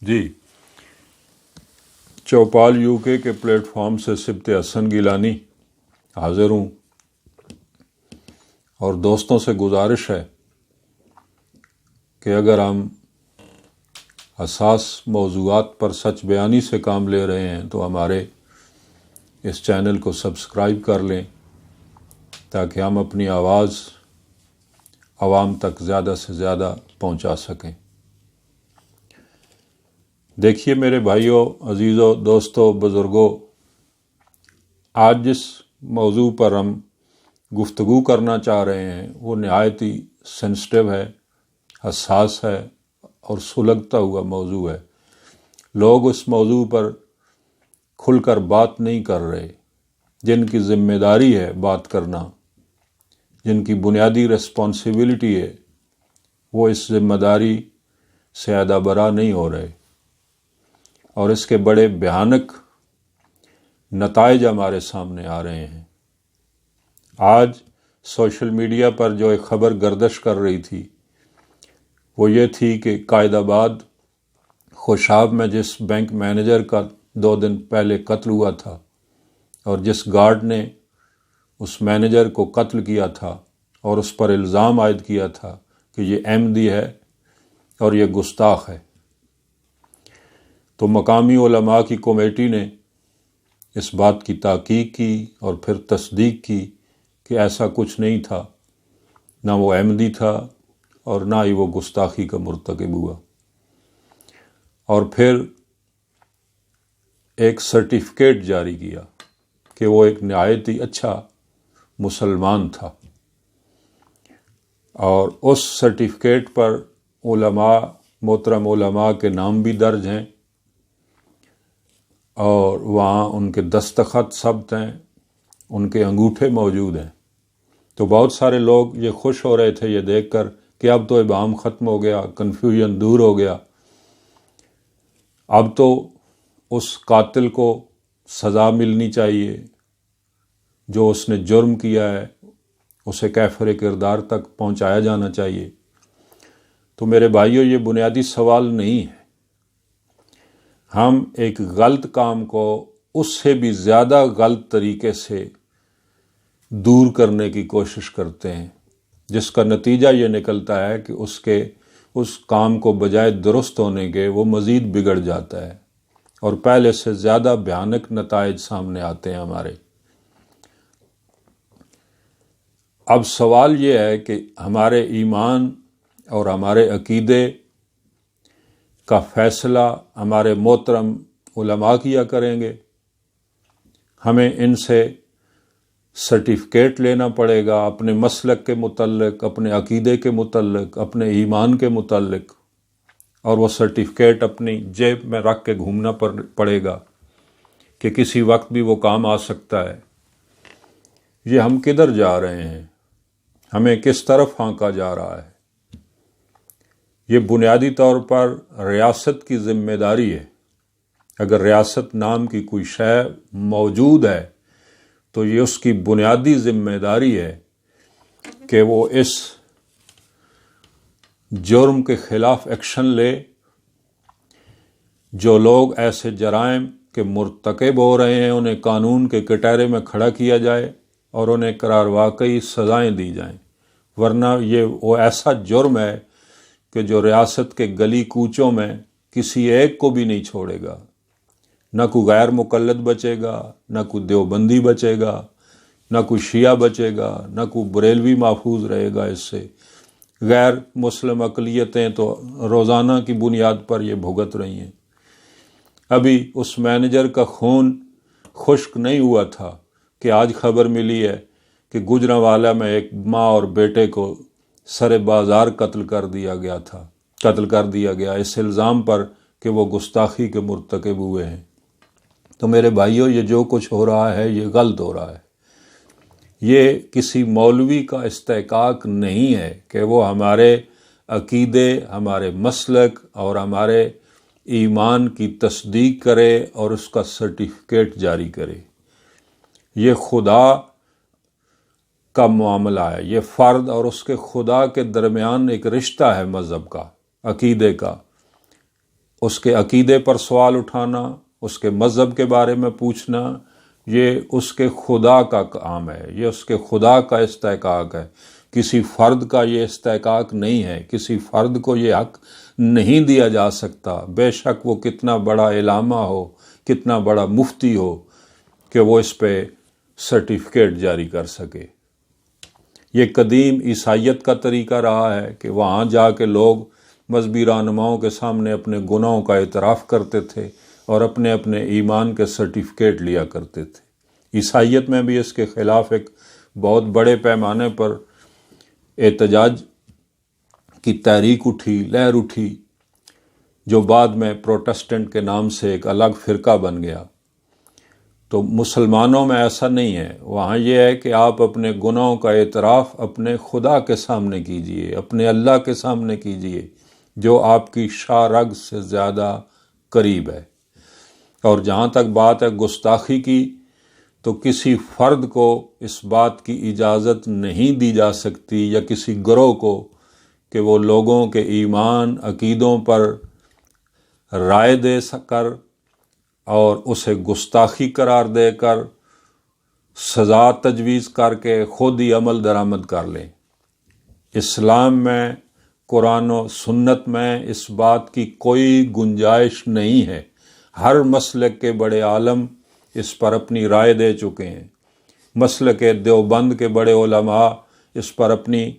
جی، Chopal you کے plate form سے سبت حسن گیلانی حاضر ہوں، اور دوستوں سے گزارش ہے کہ اگر ہم حساس موضوعات پر سچ بیانی سے کام لے رہے ہیں تو ہمارے اس چینل کو سبسکرائب کر لیں تاکہ ہم اپنی آواز عوام تک زیادہ سے زیادہ پہنچا سکیں۔ دیکھیے میرے بھائیوں، عزیزوں، دوستوں، بزرگوں، آج جس موضوع پر ہم گفتگو کرنا چاہ رہے ہیں وہ نہایت ہی سینسٹیو ہے، حساس ہے اور سلگتا ہوا موضوع ہے۔ لوگ اس موضوع پر کھل کر بات نہیں کر رہے۔ جن کی ذمہ داری ہے بات کرنا، جن کی بنیادی ریسپانسبلٹی ہے، وہ اس ذمہ داری سے ادا برا نہیں ہو رہے، اور اس کے بڑے بھیانک نتائج ہمارے سامنے آ رہے ہیں۔ آج سوشل میڈیا پر جو ایک خبر گردش کر رہی تھی وہ یہ تھی کہ قائد آباد خوشاب میں جس بینک مینیجر کا 2 دن پہلے قتل ہوا تھا اور جس گارڈ نے اس مینیجر کو قتل کیا تھا اور اس پر الزام عائد کیا تھا کہ یہ احمدی ہے اور یہ گستاخ ہے، تو مقامی علماء کی کمیٹی نے اس بات کی تحقیق کی اور پھر تصدیق کی کہ ایسا کچھ نہیں تھا، نہ وہ احمدی تھا اور نہ ہی وہ گستاخی کا مرتکب ہوا، اور پھر ایک سرٹیفکیٹ جاری کیا کہ وہ ایک نہایت ہی اچھا مسلمان تھا، اور اس سرٹیفکیٹ پر علماء، محترم علماء کے نام بھی درج ہیں اور وہاں ان کے دستخط ثبت ہیں، ان کے انگوٹھے موجود ہیں۔ تو بہت سارے لوگ یہ خوش ہو رہے تھے یہ دیکھ کر کہ اب تو ابہام ختم ہو گیا، کنفیوژن دور ہو گیا، اب تو اس قاتل کو سزا ملنی چاہیے، جو اس نے جرم کیا ہے اسے کیفر کردار تک پہنچایا جانا چاہیے۔ تو میرے بھائیوں، یہ بنیادی سوال نہیں ہے۔ ہم ایک غلط کام کو اس سے بھی زیادہ غلط طریقے سے دور کرنے کی کوشش کرتے ہیں، جس کا نتیجہ یہ نکلتا ہے کہ اس کام کو بجائے درست ہونے کے وہ مزید بگڑ جاتا ہے اور پہلے سے زیادہ بھیانک نتائج سامنے آتے ہیں ہمارے۔ اب سوال یہ ہے کہ ہمارے ایمان اور ہمارے عقیدے کا فیصلہ ہمارے محترم علماء کیا کریں گے؟ ہمیں ان سے سرٹیفکیٹ لینا پڑے گا اپنے مسلک کے متعلق، اپنے عقیدے کے متعلق، اپنے ایمان کے متعلق، اور وہ سرٹیفکیٹ اپنی جیب میں رکھ کے گھومنا پڑے گا کہ کسی وقت بھی وہ کام آ سکتا ہے۔ یہ ہم کدھر جا رہے ہیں؟ ہمیں کس طرف ہانکا جا رہا ہے؟ یہ بنیادی طور پر ریاست کی ذمہ داری ہے۔ اگر ریاست نام کی کوئی شے موجود ہے تو یہ اس کی بنیادی ذمہ داری ہے کہ وہ اس جرم کے خلاف ایکشن لے۔ جو لوگ ایسے جرائم کے مرتکب ہو رہے ہیں انہیں قانون کے کٹہرے میں کھڑا کیا جائے اور انہیں قرار واقعی سزائیں دی جائیں، ورنہ یہ وہ ایسا جرم ہے کہ جو ریاست کے گلی کوچوں میں کسی ایک کو بھی نہیں چھوڑے گا۔ نہ کوئی غیر مقلد بچے گا، نہ کوئی دیوبندی بچے گا، نہ کوئی شیعہ بچے گا، نہ کوئی بریلوی محفوظ رہے گا اس سے۔ غیر مسلم اقلیتیں تو روزانہ کی بنیاد پر یہ بھگت رہی ہیں۔ ابھی اس مینیجر کا خون خشک نہیں ہوا تھا کہ آج خبر ملی ہے کہ گوجرانوالہ میں ایک ماں اور بیٹے کو سر بازار قتل کر دیا گیا اس الزام پر کہ وہ گستاخی کے مرتکب ہوئے ہیں۔ تو میرے بھائیوں، یہ جو کچھ ہو رہا ہے یہ غلط ہو رہا ہے۔ یہ کسی مولوی کا استحقاق نہیں ہے کہ وہ ہمارے عقیدے، ہمارے مسلک اور ہمارے ایمان کی تصدیق کرے اور اس کا سرٹیفکیٹ جاری کرے۔ یہ خدا کا معاملہ ہے، یہ فرد اور اس کے خدا کے درمیان ایک رشتہ ہے، مذہب کا، عقیدے کا۔ اس کے عقیدے پر سوال اٹھانا، اس کے مذہب کے بارے میں پوچھنا، یہ اس کے خدا کا کام ہے، یہ اس کے خدا کا استحقاق ہے، کسی فرد کا یہ استحقاق نہیں ہے، کسی فرد کو یہ حق نہیں دیا جا سکتا، بے شک وہ کتنا بڑا علامہ ہو، کتنا بڑا مفتی ہو، کہ وہ اس پہ سرٹیفکیٹ جاری کر سکے۔ یہ قدیم عیسائیت کا طریقہ رہا ہے کہ وہاں جا کے لوگ مذہبی رہنماؤں کے سامنے اپنے گناہوں کا اعتراف کرتے تھے اور اپنے اپنے ایمان کے سرٹیفکیٹ لیا کرتے تھے۔ عیسائیت میں بھی اس کے خلاف ایک بہت بڑے پیمانے پر احتجاج کی تحریک اٹھی، لہر اٹھی، جو بعد میں پروٹسٹنٹ کے نام سے ایک الگ فرقہ بن گیا۔ تو مسلمانوں میں ایسا نہیں ہے، وہاں یہ ہے کہ آپ اپنے گناہوں کا اعتراف اپنے خدا کے سامنے کیجئے، اپنے اللہ کے سامنے کیجئے، جو آپ کی شاہ رگ سے زیادہ قریب ہے۔ اور جہاں تک بات ہے گستاخی کی، تو کسی فرد کو اس بات کی اجازت نہیں دی جا سکتی یا کسی گروہ کو کہ وہ لوگوں کے ایمان، عقیدوں پر رائے دے کر اور اسے گستاخی قرار دے کر سزا تجویز کر کے خود ہی عمل درآمد کر لیں۔ اسلام میں، قرآن و سنت میں اس بات کی کوئی گنجائش نہیں ہے۔ ہر مسلک کے بڑے عالم اس پر اپنی رائے دے چکے ہیں۔ مسلک دیوبند کے بڑے علماء اس پر اپنی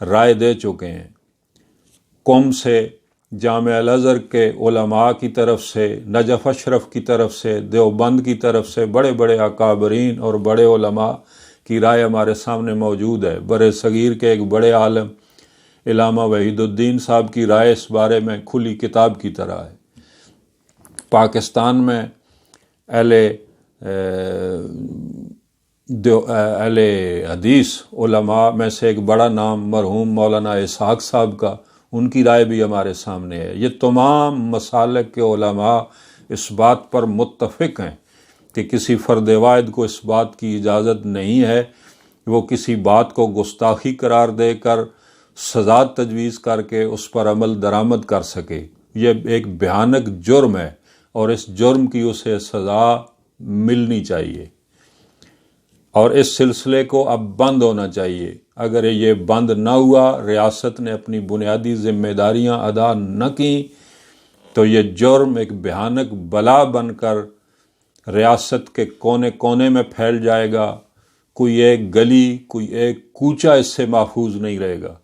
رائے دے چکے ہیں۔ قم سے، جامعہ الازہر کے علماء کی طرف سے، نجف اشرف کی طرف سے، دیوبند کی طرف سے بڑے بڑے اکابرین اور بڑے علماء کی رائے ہمارے سامنے موجود ہے۔ بر صغیر کے ایک بڑے عالم علامہ وحید الدین صاحب کی رائے اس بارے میں کھلی کتاب کی طرح ہے۔ پاکستان میں اہل حدیث علماء میں سے ایک بڑا نام مرحوم مولانا اسحاق صاحب کا، ان کی رائے بھی ہمارے سامنے ہے۔ یہ تمام مسالک کے علماء اس بات پر متفق ہیں کہ کسی فرد واحد کو اس بات کی اجازت نہیں ہے کہ وہ کسی بات کو گستاخی قرار دے کر سزا تجویز کر کے اس پر عمل درآمد کر سکے۔ یہ ایک بھیانک جرم ہے اور اس جرم کی اسے سزا ملنی چاہیے، اور اس سلسلے کو اب بند ہونا چاہیے۔ اگر یہ بند نہ ہوا، ریاست نے اپنی بنیادی ذمہ داریاں ادا نہ کیں، تو یہ جرم ایک بھیانک بلا بن کر ریاست کے کونے کونے میں پھیل جائے گا۔ کوئی ایک گلی، کوئی ایک کوچہ اس سے محفوظ نہیں رہے گا۔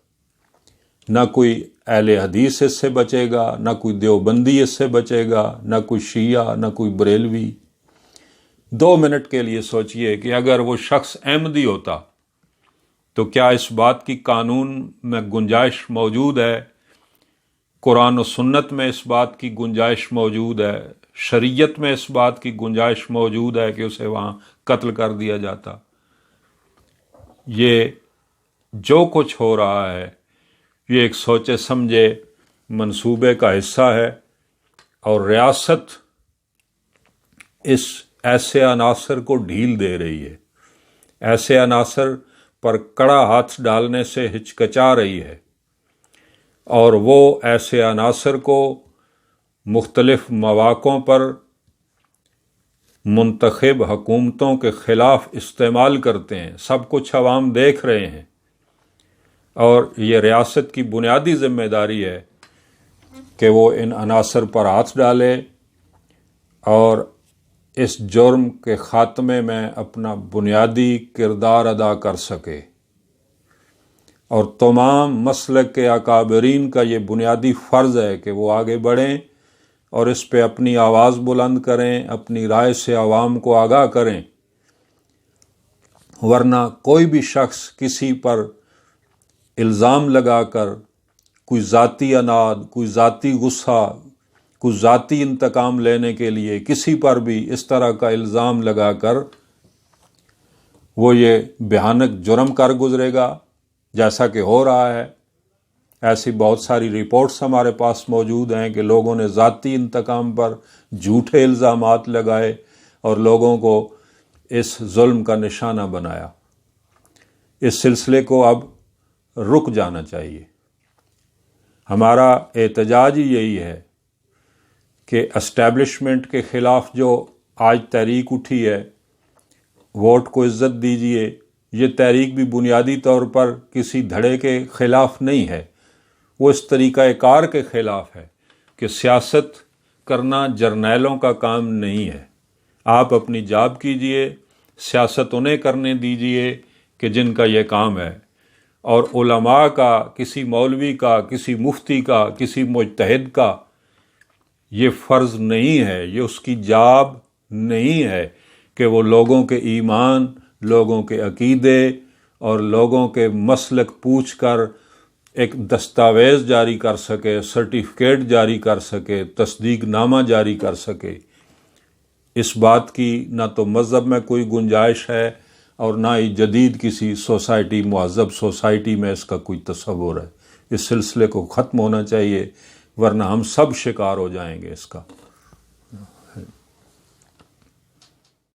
نہ کوئی اہل حدیث اس سے بچے گا، نہ کوئی دیوبندی اس سے بچے گا، نہ کوئی شیعہ، نہ کوئی بریلوی۔ 2 منٹ کے لیے سوچئے کہ اگر وہ شخص احمدی ہوتا تو کیا اس بات کی قانون میں گنجائش موجود ہے؟ قرآن و سنت میں اس بات کی گنجائش موجود ہے؟ شریعت میں اس بات کی گنجائش موجود ہے کہ اسے وہاں قتل کر دیا جاتا؟ یہ جو کچھ ہو رہا ہے یہ ایک سوچے سمجھے منصوبے کا حصہ ہے، اور ریاست اس ایسے عناصر کو ڈھیل دے رہی ہے، ایسے عناصر پر کڑا ہاتھ ڈالنے سے ہچکچا رہی ہے، اور وہ ایسے عناصر کو مختلف مواقعوں پر منتخب حکومتوں کے خلاف استعمال کرتے ہیں۔ سب کچھ عوام دیکھ رہے ہیں، اور یہ ریاست کی بنیادی ذمہ داری ہے کہ وہ ان عناصر پر ہاتھ ڈالے اور اس جرم کے خاتمے میں اپنا بنیادی کردار ادا کر سکے۔ اور تمام مسلک کے اکابرین کا یہ بنیادی فرض ہے کہ وہ آگے بڑھیں اور اس پہ اپنی آواز بلند کریں، اپنی رائے سے عوام کو آگاہ کریں، ورنہ کوئی بھی شخص کسی پر الزام لگا کر کوئی ذاتی اناد، کوئی ذاتی غصہ، کوئی ذاتی انتقام لینے کے لیے کسی پر بھی اس طرح کا الزام لگا کر وہ یہ بھیانک جرم کر گزرے گا، جیسا کہ ہو رہا ہے۔ ایسی بہت ساری رپورٹس ہمارے پاس موجود ہیں کہ لوگوں نے ذاتی انتقام پر جھوٹے الزامات لگائے اور لوگوں کو اس ظلم کا نشانہ بنایا۔ اس سلسلے کو اب رک جانا چاہیے۔ ہمارا احتجاج ہی یہی ہے کہ اسٹیبلشمنٹ کے خلاف جو آج تحریک اٹھی ہے، ووٹ کو عزت دیجیے، یہ تحریک بھی بنیادی طور پر کسی دھڑے کے خلاف نہیں ہے، وہ اس طریقہ کار کے خلاف ہے کہ سیاست کرنا جرنیلوں کا کام نہیں ہے۔ آپ اپنی جاب کیجئے، سیاست انہیں کرنے دیجئے کہ جن کا یہ کام ہے، اور علماء کا، کسی مولوی کا، کسی مفتی کا، کسی مجتہد کا یہ فرض نہیں ہے، یہ اس کی جاب نہیں ہے کہ وہ لوگوں کے ایمان، لوگوں کے عقیدے اور لوگوں کے مسلک پوچھ کر ایک دستاویز جاری کر سکے، سرٹیفکیٹ جاری کر سکے، تصدیق نامہ جاری کر سکے۔ اس بات کی نہ تو مذہب میں کوئی گنجائش ہے اور نہ ہی جدید کسی سوسائٹی، مہذب سوسائٹی میں اس کا کوئی تصور ہے۔ اس سلسلے کو ختم ہونا چاہیے، ورنہ ہم سب شکار ہو جائیں گے اس کا۔